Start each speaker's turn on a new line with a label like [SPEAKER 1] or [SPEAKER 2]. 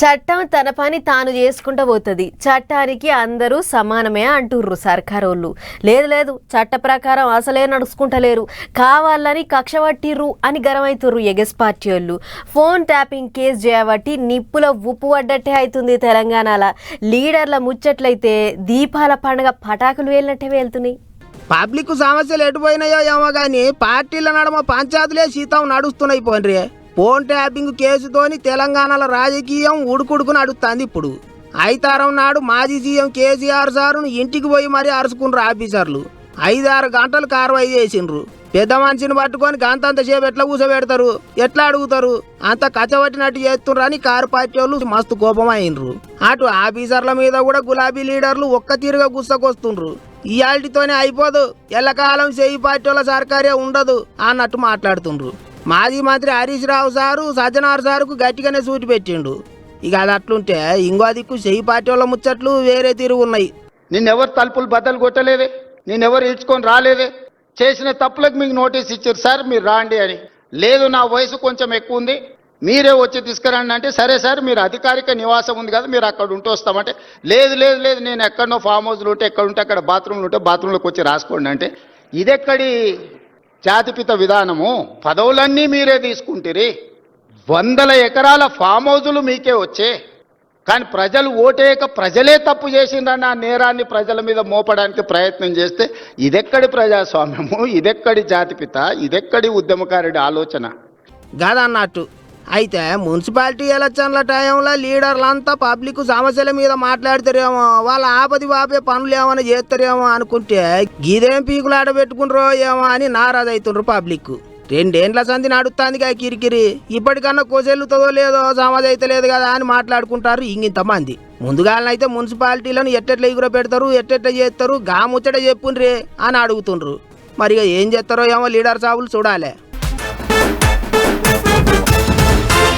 [SPEAKER 1] చట్టం తన పని తాను చేసుకుంటూ పోతుంది. చట్టానికి అందరూ సమానమే అంటుర్రు సర్కారోళ్ళు. లేదు చట్ట ప్రకారం అసలే నడుచుకుంటలేరు, కావాలని కక్ష పట్టిర్రు అని గరమైతుర్రు ఎగస్ పార్టీ వాళ్ళు. ఫోన్ ట్యాపింగ్ కేసు చేయబట్టి నిప్పుల ఉప్పు పడ్డట్టే అవుతుంది తెలంగాణలో. లీడర్ల ముచ్చట్లయితే దీపాల పండుగ పటాకులు వేలినట్టే వెళ్తున్నాయి.
[SPEAKER 2] పబ్లిక్ సమస్యలు ఎటుపోయినాయో ఏమో కానీ పార్టీల నడమ పంచాయతీలే సీతం నడుస్తున్నాయి. పోన్రే ఫోన్ ట్యాపింగ్ కేసుతోని తెలంగాణలో రాజకీయం ఉడుకుడుకు నడుస్తుంది. ఇప్పుడు ఐతారం నాడు మాజీ సీఎం కేసీఆర్ సారును ఇంటికి పోయి మరీ అరుచుకున్నారు ఆఫీసర్లు. 5-6 గంటలు కార్వాయి చేసిండ్రు. పెద్ద మనిషిని పట్టుకొని గంతంత సేపు ఎట్లా కూర్చోబెడతారు, ఎట్లా అడుగుతారు, అంత కచ్చబట్టినట్టు చేస్తుండ్రని కారు పార్టీ వాళ్ళు మస్తు కోపం అయినరు. అటు ఆఫీసర్ల మీద కూడా గులాబీ లీడర్లు ఒక్క తీరుగా గుస్తకొస్తుండ్రు. ఇయాల్టితోనే అయిపోదు, ఎల్లకాలం చేయి పార్టీ వాళ్ళ సర్కారే ఉండదు అన్నట్టు మాట్లాడుతుండ్రు. మాజీ మంత్రి హరీష్ రావు సారు సజ్జనార్ సారుకు గట్టిగానే సూటి పెట్టిండు. ఇక అది అట్లుంటే ఇంకో దిక్కు చెయ్యి పార్టీ వాళ్ళ ముచ్చట్లు వేరే తిరుగున్నాయి.
[SPEAKER 3] నిన్నెవరు తలుపులు బద్దలు కొట్టలేదే, నేనెవరు ఇచ్చుకొని రాలేదే, చేసిన తప్పులకు మీకు నోటీస్ ఇచ్చారు సార్ మీరు రాండి అని. లేదు నా వయసు కొంచెం ఎక్కువ ఉంది, మీరే వచ్చి తీసుకురండి అంటే, సరే సార్ మీరు అధికారిక నివాసం ఉంది కదా మీరు అక్కడ ఉంటూ వస్తామంటే, లేదు నేను ఎక్కడనో ఫామ్ హౌస్లు ఉంటే ఎక్కడ ఉంటే అక్కడ బాత్రూమ్లు ఉంటే బాత్రూంలోకి వచ్చి రాసుకోండి అంటే, ఇదెక్కడి జాతిపిత విధానము? పదవులన్నీ మీరే తీసుకుంటారు, 100 ఎకరాల ఫామ్ హౌజులు మీకే వచ్చే, కానీ ప్రజలు ఓటేయక ప్రజలే తప్పు చేసిందన్న నేరాన్ని ప్రజల మీద మోపడానికి ప్రయత్నం చేస్తే ఇదెక్కడి ప్రజాస్వామ్యము, ఇదెక్కడి జాతిపిత, ఇదెక్కడి ఉద్యమకారుడి ఆలోచన
[SPEAKER 2] గదన్నట్టు. అయితే మున్సిపాలిటీ ఎలక్షన్ల టైంలో లీడర్లంతా పబ్లిక్ సమస్యల మీద మాట్లాడతారేమో, వాళ్ళ ఆపది బాపే పనులు ఏమైనా చేస్తారేమో అనుకుంటే గిదేం పీకులు ఆడబెట్టుకుంటారో ఏమో అని నారాజు అవుతుండ్రు పబ్లిక్. 2 ఏండ్ల సంధి నడుస్తుంది కా కిరికిరి. ఇప్పటికన్నా కొసెల్లుతుందో లేదో సమాజ్ అయితే లేదు కదా అని మాట్లాడుకుంటారు ఇంతమంది. ముందుగాలనైతే మున్సిపాలిటీలను ఎట్టెట్లా ఎగుర పెడతారు, ఎట్టెట్లా చేస్తారు, గా ముచ్చట చెప్పుండ్రే అని అడుగుతుండ్రు. మరి ఏం చేస్తారో ఏమో లీడర్ సాబులు చూడాలి.